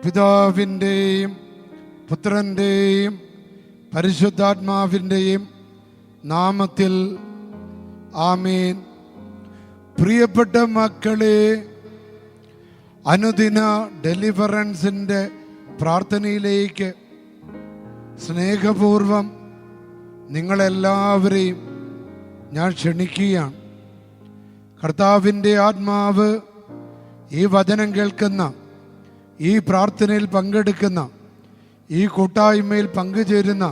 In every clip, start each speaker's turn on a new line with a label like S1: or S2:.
S1: പിതാവിൻ്റെയും പുത്രൻ്റെയും പരിശുദ്ധാത്മാവിൻ്റെയും നാമത്തിൽ ആമേൻ. പ്രിയപ്പെട്ട മക്കളെ, അനുദിന ഡെലിവറൻസിൻ്റെ പ്രാർത്ഥനയിലേക്ക് സ്നേഹപൂർവം നിങ്ങളെല്ലാവരെയും ഞാൻ ക്ഷണിക്കുകയാണ്. കർത്താവിൻ്റെ ആത്മാവ് ഈ വചനം കേൾക്കുന്ന, ഈ പ്രാർത്ഥനയിൽ പങ്കെടുക്കുന്ന, ഈ കൂട്ടായ്മയിൽ പങ്കുചേരുന്ന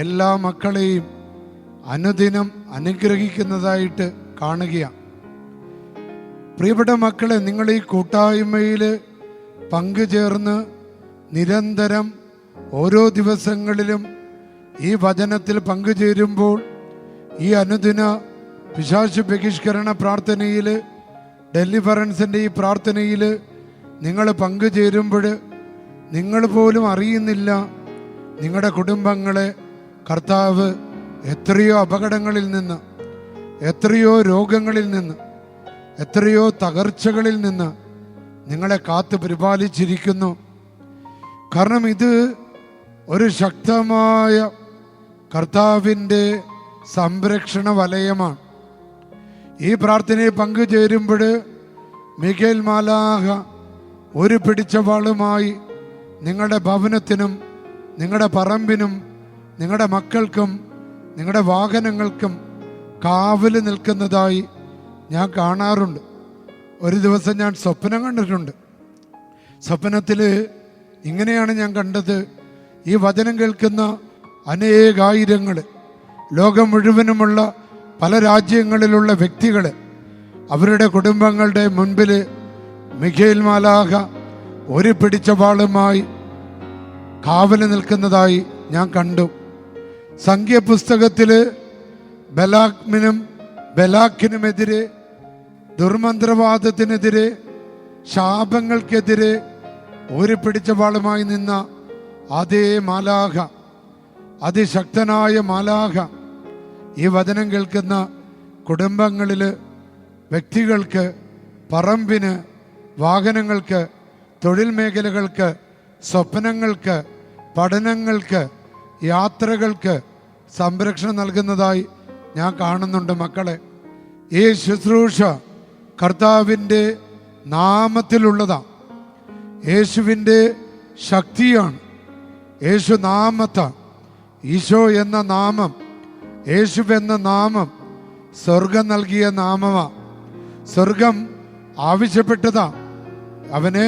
S1: എല്ലാ മക്കളെയും അനുദിനം അനുഗ്രഹിക്കുന്നതായിട്ട് കാണുകയാണ്. പ്രിയപ്പെട്ട മക്കളെ, നിങ്ങൾ ഈ കൂട്ടായ്മയിൽ പങ്കുചേർന്ന് നിരന്തരം ഓരോ ദിവസങ്ങളിലും ഈ വചനത്തിൽ പങ്കുചേരുമ്പോൾ, ഈ അനുദിന പിശാച് ബഹിഷ്കരണ പ്രാർത്ഥനയിൽ, ഡെലിവറൻസിൻ്റെ ഈ പ്രാർത്ഥനയിൽ നിങ്ങൾ പങ്കുചേരുമ്പോൾ നിങ്ങൾ പോലും അറിയുന്നില്ല നിങ്ങളുടെ കുടുംബങ്ങളെ കർത്താവ് എത്രയോ അപകടങ്ങളിൽ നിന്ന്, എത്രയോ രോഗങ്ങളിൽ നിന്ന്, എത്രയോ തകർച്ചകളിൽ നിന്ന് നിങ്ങളെ കാത്തു പരിപാലിച്ചിരിക്കുന്നു. കാരണം ഇത് ഒരു ശക്തമായ കർത്താവിൻ്റെ സംരക്ഷണ വലയമാണ്. ഈ പ്രാർത്ഥനയിൽ പങ്കുചേരുമ്പോൾ മിഖായേൽ മാലാഖ ഒരു പിടിച്ച വാളുമായി നിങ്ങളുടെ ഭവനത്തിനും നിങ്ങളുടെ പറമ്പിനും നിങ്ങളുടെ മക്കൾക്കും നിങ്ങളുടെ വാഹനങ്ങൾക്കും കാവൽ നിൽക്കുന്നതായി ഞാൻ കാണാറുണ്ട്. ഒരു ദിവസം ഞാൻ സ്വപ്നം കണ്ടിട്ടുണ്ട്. സ്വപ്നത്തിൽ ഇങ്ങനെയാണ് ഞാൻ കണ്ടത്. ഈ വചനം കേൾക്കുന്ന അനേകായിരങ്ങൾ, ലോകം മുഴുവനുമുള്ള പല രാജ്യങ്ങളിലുള്ള വ്യക്തികൾ, അവരുടെ കുടുംബങ്ങളുടെ മുൻപിൽ മിഖായേൽ മാലാഖ ഒരു പിടിച്ച വാളുമായി കാവൽ നിൽക്കുന്നതായി ഞാൻ കണ്ടു. സംഖ്യാപുസ്തകത്തിൽ ബലാക്കിനുമെതിരെ, ദുർമന്ത്രവാദത്തിനെതിരെ, ശാപങ്ങൾക്കെതിരെ ഒരു പിടിച്ച വാളുമായി നിന്ന അതേ മാലാഖ, അതിശക്തനായ മാലാഖ ഈ വചനം കേൾക്കുന്ന കുടുംബങ്ങളിൽ, വ്യക്തികൾക്ക്, പറമ്പിന്, വാഹനങ്ങൾക്ക്, തൊഴിൽ മേഖലകൾക്ക്, സ്വപ്നങ്ങൾക്ക്, പഠനങ്ങൾക്ക്, യാത്രകൾക്ക് സംരക്ഷണം നൽകുന്നതായി ഞാൻ കാണുന്നുണ്ട്. മക്കളെ, ഈ ശുശ്രൂഷ കർത്താവിൻ്റെ നാമത്തിലുള്ളതാണ്. യേശുവിൻ്റെ ശക്തിയാണ്. യേശു നാമത്താണ്. ഈശോ എന്ന നാമം, യേശു എന്ന നാമം സ്വർഗം നൽകിയ നാമമാണ്. സ്വർഗം ആവശ്യപ്പെട്ടതാ അവന്,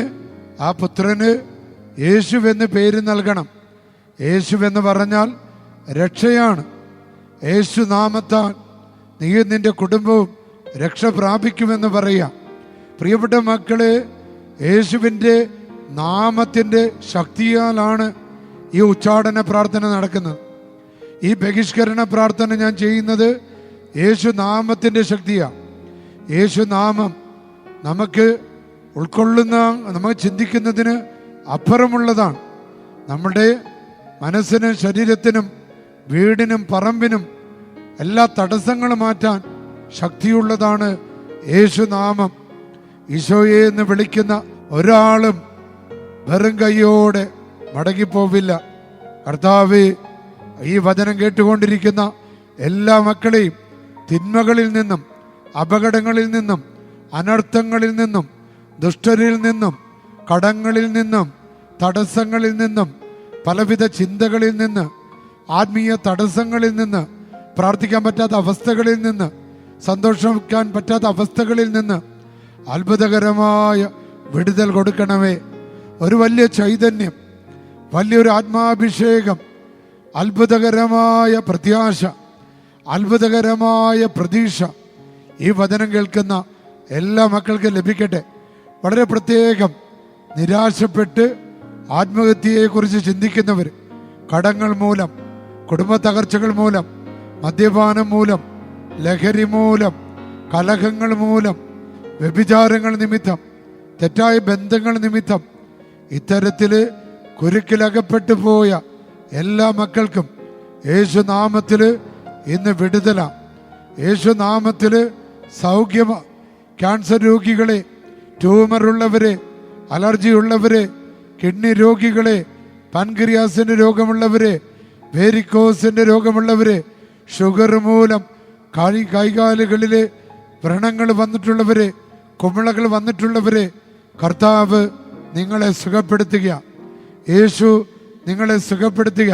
S1: ആ പുത്രന് യേശുവെന്ന് പേര് നൽകണം. യേശുവെന്ന് പറഞ്ഞാൽ രക്ഷയാണ്. യേശു നാമത്താൽ നീയും നിന്റെ കുടുംബവും രക്ഷ പ്രാപിക്കുമെന്ന് പറയാം. പ്രിയപ്പെട്ട മക്കളെ, യേശുവിൻ്റെ നാമത്തിൻ്റെ ശക്തിയാലാണ് ഈ ഉച്ചാടന പ്രാർത്ഥന നടക്കുന്നത്. ഈ ബഹിഷ്കരണ പ്രാർത്ഥന ഞാൻ ചെയ്യുന്നത് യേശു നാമത്തിൻ്റെ ശക്തിയാണ്. യേശു നാമം നമുക്ക് ഉൾക്കൊള്ളുന്ന, നമുക്ക് ചിന്തിക്കുന്നതിന് അപ്പുറമുള്ളതാണ്. നമ്മുടെ മനസ്സിനും ശരീരത്തിനും വീടിനും പറമ്പിനും എല്ലാ തടസ്സങ്ങളും മാറ്റാൻ ശക്തിയുള്ളതാണ് യേശുനാമം. ഈശോയെ എന്ന് വിളിക്കുന്ന ഒരാളും വെറും കൈയോടെ മടങ്ങിപ്പോവില്ല. കർത്താവേ, ഈ വചനം കേട്ടുകൊണ്ടിരിക്കുന്ന എല്ലാ മക്കളെയും തിന്മകളിൽ നിന്നും, അപകടങ്ങളിൽ നിന്നും, അനർത്ഥങ്ങളിൽ നിന്നും, ദുഷ്ടരിൽ നിന്നും, കടങ്ങളിൽ നിന്നും, തടസ്സങ്ങളിൽ നിന്നും, പലവിധ ചിന്തകളിൽ നിന്ന്, ആത്മീയ തടസ്സങ്ങളിൽ നിന്ന്, പ്രാർത്ഥിക്കാൻ പറ്റാത്ത അവസ്ഥകളിൽ നിന്ന്, സന്തോഷിക്കാൻ പറ്റാത്ത അവസ്ഥകളിൽ നിന്ന് അത്ഭുതകരമായ വിടുതൽ കൊടുക്കണമേ. ഒരു വലിയ ചൈതന്യം, വലിയൊരു ആത്മാഭിഷേകം, അത്ഭുതകരമായ പ്രത്യാശ, അത്ഭുതകരമായ പ്രതീക്ഷ ഈ വചനം കേൾക്കുന്ന എല്ലാ മക്കൾക്കും ലഭിക്കട്ടെ. വളരെ പ്രത്യേകം നിരാശപ്പെട്ട് ആത്മഹത്യയെക്കുറിച്ച് ചിന്തിക്കുന്നവർ, കടങ്ങൾ മൂലം, കുടുംബ തകർച്ചകൾ മൂലം, മദ്യപാനം മൂലം, ലഹരി മൂലം, കലഹങ്ങൾ മൂലം, വ്യഭിചാരങ്ങൾ നിമിത്തം, തെറ്റായ ബന്ധങ്ങൾ നിമിത്തം ഇത്തരത്തിൽ കുരുക്കിലകപ്പെട്ടു പോയ എല്ലാ മക്കൾക്കും യേശുനാമത്തിൽ ഇന്ന് വിടുതലാണ്. യേശുനാമത്തിൽ സൗഖ്യമാണ്. ക്യാൻസർ രോഗികളെ, ട്യൂമറുള്ളവരെ, അലർജി ഉള്ളവരെ, കിഡ്നി രോഗികളെ, പാൻക്രിയാസിന്റെ രോഗമുള്ളവരെ, വേരിക്കോസിന്റെ രോഗമുള്ളവരെ, ഷുഗർ മൂലം കൈകാലുകളിലെ വ്രണങ്ങൾ വന്നിട്ടുള്ളവരെ, കുമിളകൾ വന്നിട്ടുള്ളവരെ കർത്താവ് നിങ്ങളെ സുഖപ്പെടുത്തുക. യേശു നിങ്ങളെ സുഖപ്പെടുത്തുക.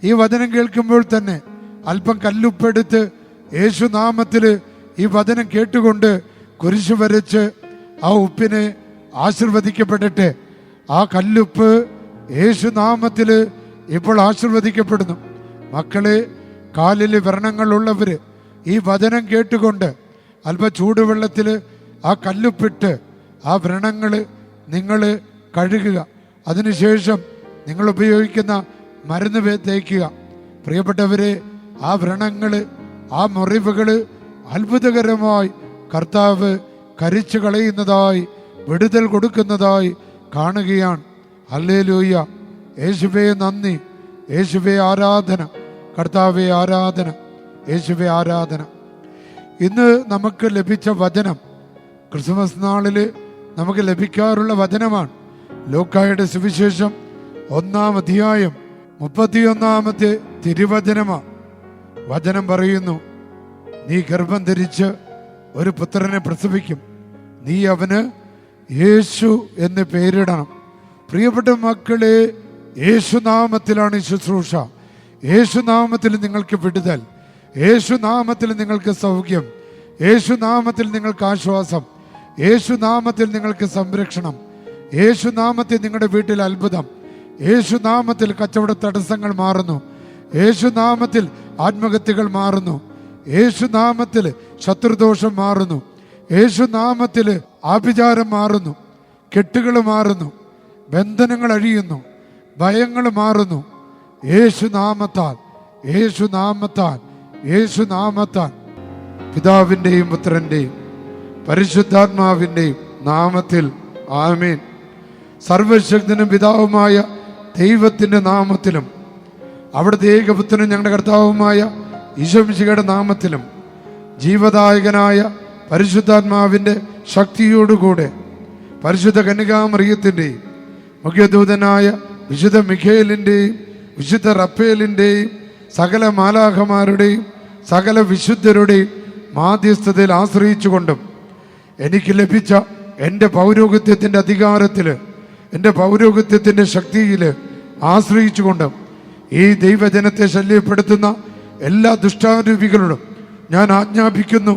S1: ഈ വചനം കേൾക്കുമ്പോൾ തന്നെ അല്പം കല്ലുപ്പെടുത്ത് യേശു നാമത്തിൽ ഈ വചനം കേട്ടുകൊണ്ട് കുരിശ് വരച്ച് ആ ഉപ്പിനെ ആശീർവദിക്കപ്പെടട്ടെ. ആ കല്ലുപ്പ് യേശു നാമത്തിൽ ഇപ്പോൾ ആശീർവദിക്കപ്പെടുന്നു. മക്കളെ, കാലിൽ വ്രണങ്ങളുള്ളവര് ഈ വചനം കേട്ടുകൊണ്ട് അല്പ ചൂടുവെള്ളത്തിൽ ആ കല്ലുപ്പിട്ട് ആ വ്രണങ്ങൾ നിങ്ങൾ കഴുകുക. അതിനുശേഷം നിങ്ങൾ ഉപയോഗിക്കുന്ന മരുന്ന് തേക്കുക. പ്രിയപ്പെട്ടവരെ, ആ വ്രണങ്ങൾ, ആ മുറിവുകൾ അത്ഭുതകരമായി കർത്താവ് കരിച്ചു കളയുന്നതായി, വിടുതൽ കൊടുക്കുന്നതായി കാണുകയാണ്. ഹല്ലേലൂയ. യേശുവേ നന്ദി, യേശുവേ ആരാധന, കർത്താവേ ആരാധന, യേശുവേ ആരാധന. ഇന്ന് നമുക്ക് ലഭിച്ച വചനം ക്രിസ്മസ് നാളിൽ നമുക്ക് ലഭിക്കാറുള്ള വചനമാണ്. ലൂക്കായുടെ സുവിശേഷം 1-ാം അധ്യായം 31-ാമത്തെ തിരുവചനമാണ്. വചനം പറയുന്നു, നീ ഗർഭം ധരിച്ച് ഒരു പുത്രനെ പ്രസവിക്കും, നീ അവന് യേശു എന്ന് പേരിടണം. പ്രിയപ്പെട്ട മക്കളെ, യേശുനാമത്തിലാണ് ശുശ്രൂഷ. യേശുനാമത്തിൽ നിങ്ങൾക്ക് വിടുതൽ, യേശുനാമത്തിൽ നിങ്ങൾക്ക് സൗഖ്യം, യേശുനാമത്തിൽ നിങ്ങൾക്ക് ആശ്വാസം, യേശുനാമത്തിൽ നിങ്ങൾക്ക് സംരക്ഷണം, യേശുനാമത്തിൽ നിങ്ങളുടെ വീട്ടിൽ അത്ഭുതം, യേശുനാമത്തിൽ കച്ചവട തടസ്സങ്ങൾ മാറുന്നു, യേശുനാമത്തിൽ ആത്മഹത്യകൾ മാറുന്നു, യേശുനാമത്തിൽ ശത്രുദോഷം മാറുന്നു, യേശുനാമത്തിൽ ആഭിചാരം മാറുന്നു, കെട്ടുകൾ മാറുന്നു, ബന്ധനങ്ങൾ അഴിയുന്നു, ഭയങ്ങൾ മാറുന്നു. യേശുനാമത്താൽ, യേശുനാമത്താൽ, യേശുനാമത്താൽ, പിതാവിൻ്റെയും പുത്രൻ്റെയും പരിശുദ്ധാത്മാവിൻ്റെയും നാമത്തിൽ ആമേൻ. സർവശക്തനും പിതാവുമായ ദൈവത്തിൻ്റെ നാമത്തിലും അവിടുത്തെ ഏകപുത്രനും ഞങ്ങളുടെ കർത്താവുമായ ഈശോമിശിഹായുടെ നാമത്തിലും ജീവദായകനായ പരിശുദ്ധാത്മാവിൻ്റെ ശക്തിയോടുകൂടെ പരിശുദ്ധ കന്യകാമറിയത്തിൻ്റെയും മുഖ്യദൂതനായ വിശുദ്ധ മിഖേലിൻ്റെയും വിശുദ്ധ റഫേലിൻ്റെയും സകല മാലാഖമാരുടെയും സകല വിശുദ്ധരുടെയും മാധ്യസ്ഥതയിൽ ആശ്രയിച്ചുകൊണ്ടും എനിക്ക് ലഭിച്ച എൻ്റെ പൗരോഹിത്യത്തിൻ്റെ അധികാരത്തിൽ, എൻ്റെ പൗരോഹിത്യത്തിൻ്റെ ശക്തിയിൽ ആശ്രയിച്ചുകൊണ്ടും ഈ ദൈവജനത്തെ ശല്യപ്പെടുത്തുന്ന എല്ലാ ദുഷ്ടാരൂപികളോടും ഞാൻ ആജ്ഞാപിക്കുന്നു,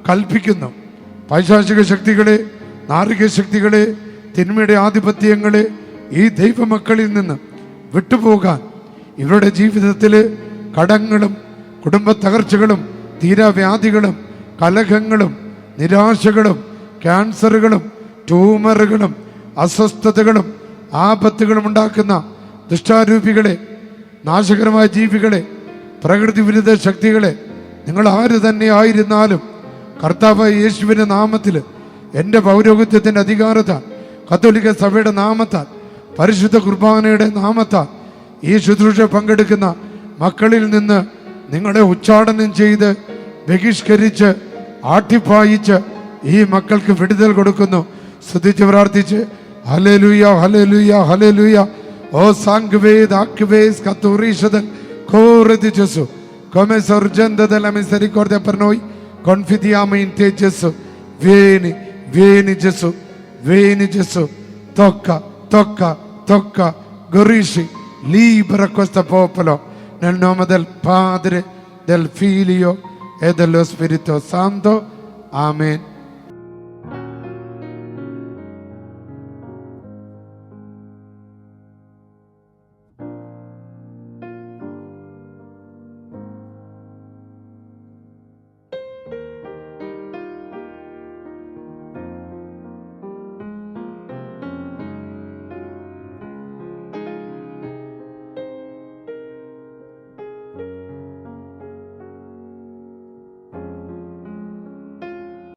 S1: കൽപ്പിക്കുന്നു. പൈശാചിക ശക്തികളെ, നാരിക ശക്തികളെ, തിന്മയുടെ ആധിപത്യങ്ങളെ ഈ ദൈവമക്കളിൽ നിന്ന് വിട്ടുപോകാൻ, ഇവരുടെ ജീവിതത്തിൽ കടങ്ങളും കുടുംബ തകർച്ചകളും തീരാവ്യാധികളും കലഹങ്ങളും നിരാശകളും ക്യാൻസറുകളും ട്യൂമറുകളും അസ്വസ്ഥതകളും ആപത്തുകളും ഉണ്ടാക്കുന്ന ദുഷ്ടാരൂപികളെ, നാശകരമായ ജീവികളെ, പ്രകൃതി വിരുദ്ധ ശക്തികളെ, നിങ്ങൾ ആര് തന്നെ ആയിരുന്നാലും കർത്താവായ യേശുവിൻ്റെ നാമത്തിൽ, എൻ്റെ പൗരോഹിത്യത്തിൻ്റെ അധികാരത്താൽ, കത്തോലിക്ക സഭയുടെ നാമത്താൽ, പരിശുദ്ധ കുർബാനയുടെ നാമത്താൽ ഈ ശുശ്രൂഷ പങ്കെടുക്കുന്ന മക്കളിൽ നിന്ന് നിങ്ങളെ ഉച്ചാടനം ചെയ്ത് ബഹിഷ്കരിച്ച് ആട്ടിപ്പായിച്ച് ഈ മക്കൾക്ക് വിടുതൽ കൊടുക്കുന്നു. സ്തുതിച്ച് പ്രാർത്ഥിച്ച് hallelujah, hallelujah, hallelujah. Oh സാങ്ക്വേദ് ആക്വേസ് കത്തോറീശദൻ കോറതി ജെസു come sorgendo della misericordia per noi, confidiamo in te Gesù. Vieni, vieni Gesù, vieni Gesù. Tocca, tocca, tocca, guarisci, libera questo popolo nel nome del Padre, del Figlio e dello Spirito Santo. Amen.